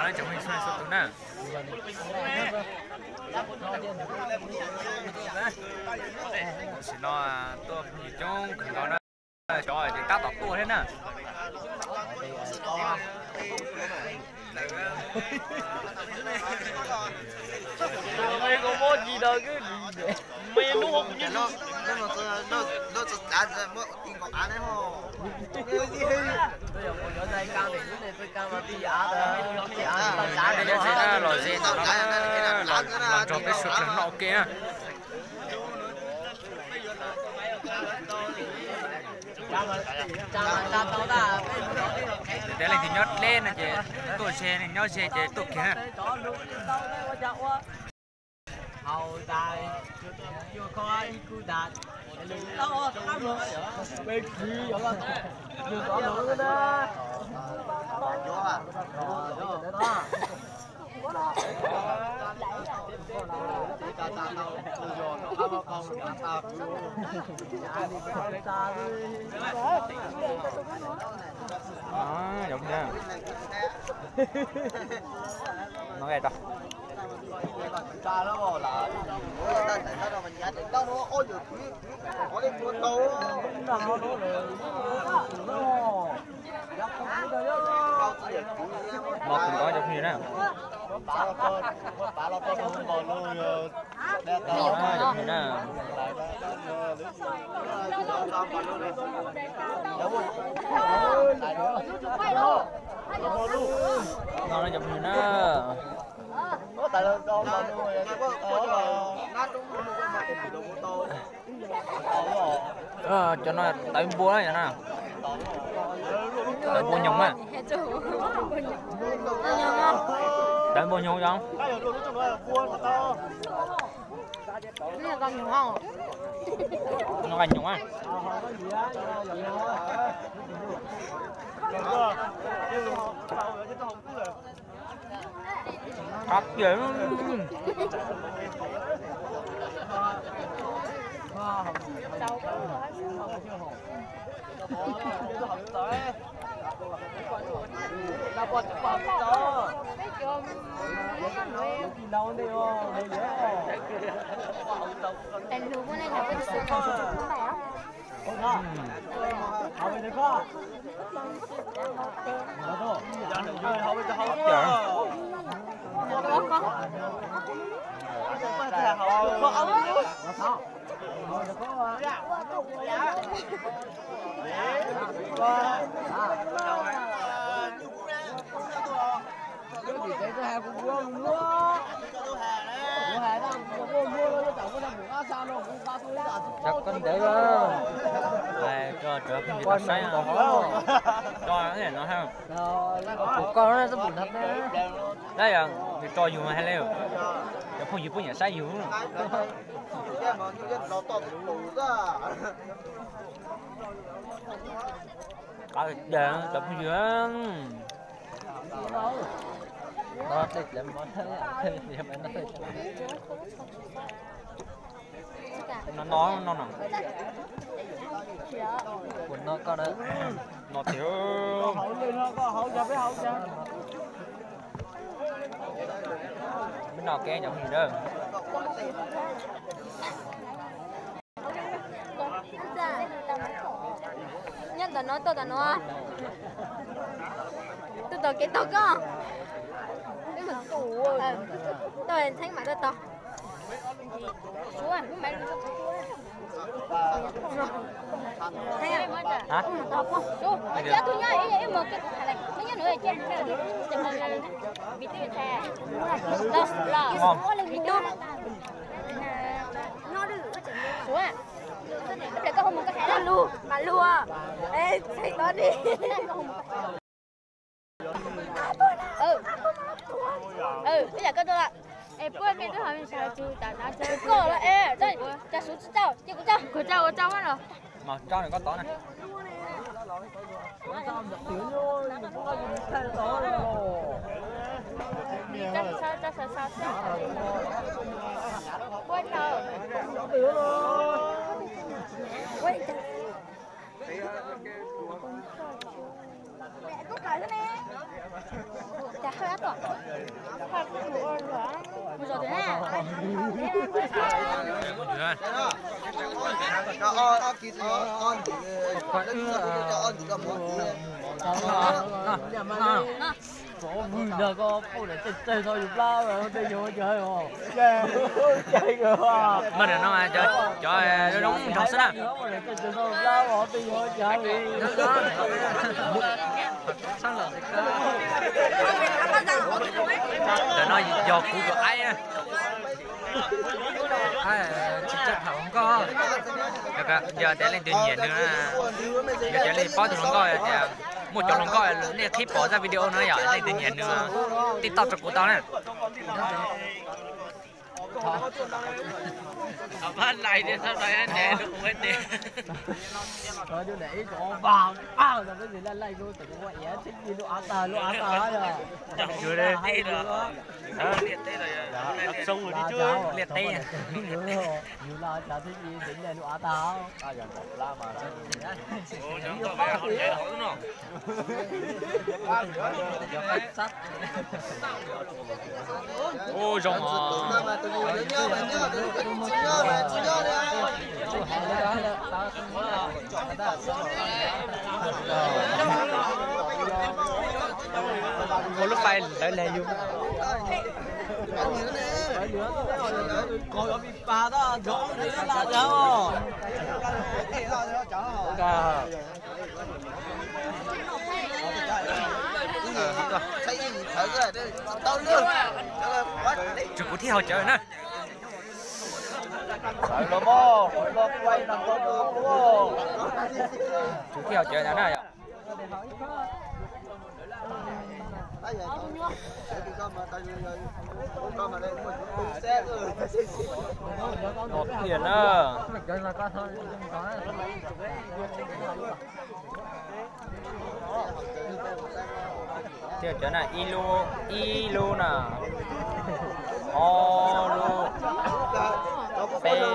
đó là chồng mình xoay sụt nè chỉ nó tôi trong đó nó trời thì cá tọt tua thế nè mày có mua gì đâu cứ mày nó không như nó đã mua tiền ngọc ăn đấy hả? bây giờ một chỗ đây căng thì cái này tôi căng mà đi giả rồi đi giả tao giả cái gì đó rồi gì nó làm cho cái sụt là nó ok nè để lên thì nhót lên nè chị tôi xe này nhót xe chị tôi kia hầu tài chưa có cú đạt đâu không rồi bên kia rồi chưa có nữa đó giống nha nó nghe đâu cha nó bỏ lại ta thấy nó mình giá trị đâu nó ôi giời có đi mua đâu nó một cũng có giống như nè bà lo con không còn luôn giống như nè nó giống như nè có tại là con nuôi nó đúng mà cái đồ mô tô cho nó tại bua đấy nè tại bua nhung á tại bua nhung không nó con nhung không nó gần nhung á thật vậy Em luôn cái này là cái sự không phải không? chắc con để đó này cho không bị tắt say cho cái này nó ha của con nó rất buồn thật đấy đây à thì cho dùng hay leo cho không dùng nhà say dùng để chụp dưỡng nó thích lắm món thế nó nè quần nó có đấy nó thiếu bên nào kia giống gì đâu nhân tao nói tôi cái tao có cái mình tủ tôi thấy mà tôi xuống à cũng bán được thấy hả chú bây giờ tôi nhớ em một cái này mấy nhớ nữa trên cái đi chừng là bị tiêu xe lo lên video nó được xuống à để có một cái thẻ mà lùa ê thấy nó đi bây giờ cái tôi là em quên cái tôi hỏi mình sao chú ta nói chơi cô là ê đây cha xuống cháu chị của cháu hết rồi mà cho này có tỏ này sao quên rồi quên mẹ cút lại thế nè chả hết Bây giờ thế này. Vui là có phụ để chơi thôi giúp lao rồi đi vô chơi rồi. Chơi rồi. Mình là nó mà cho nó đóng trong sách à. Chơi thôi giúp lao rồi đi vô chơi. Sáng là để nói do cũ của ai á. Chính chất không có. Giờ để lên tuyên nhiên nữa. Giờ để lên bao nhiêu không có. Một chỗ không có nên khi bỏ ra video nó nhỏ lên tuyên nhiên nữa. TikTok cho của tao này. Phát lại đi sao đây anh nè được không hết đi. Rồi chú để có vào rồi cái gì lên lại cô tự quậy á thích gì nó áo tờ rồi. Chưa đây tí rồi. Liệt tê rồi. Xong rồi đi chưa? Liệt tê. Nhiều là chả thích gì đến đây nó áo tờ. Giờ một la mà. Ồ nhóm tao về không chạy nổi nữa. Ôi rồng à. Một lúc bay lại lè vô. Coi ở bên bà đó, chỗ đi nó là cháu. Chụp của theo trời nữa. Phải lo mò, phải lo quay nằm có được luôn. Chụp theo trời nào đây ạ? Một tiền nữa. Theo trời này ilu nè. Olu. Pelu.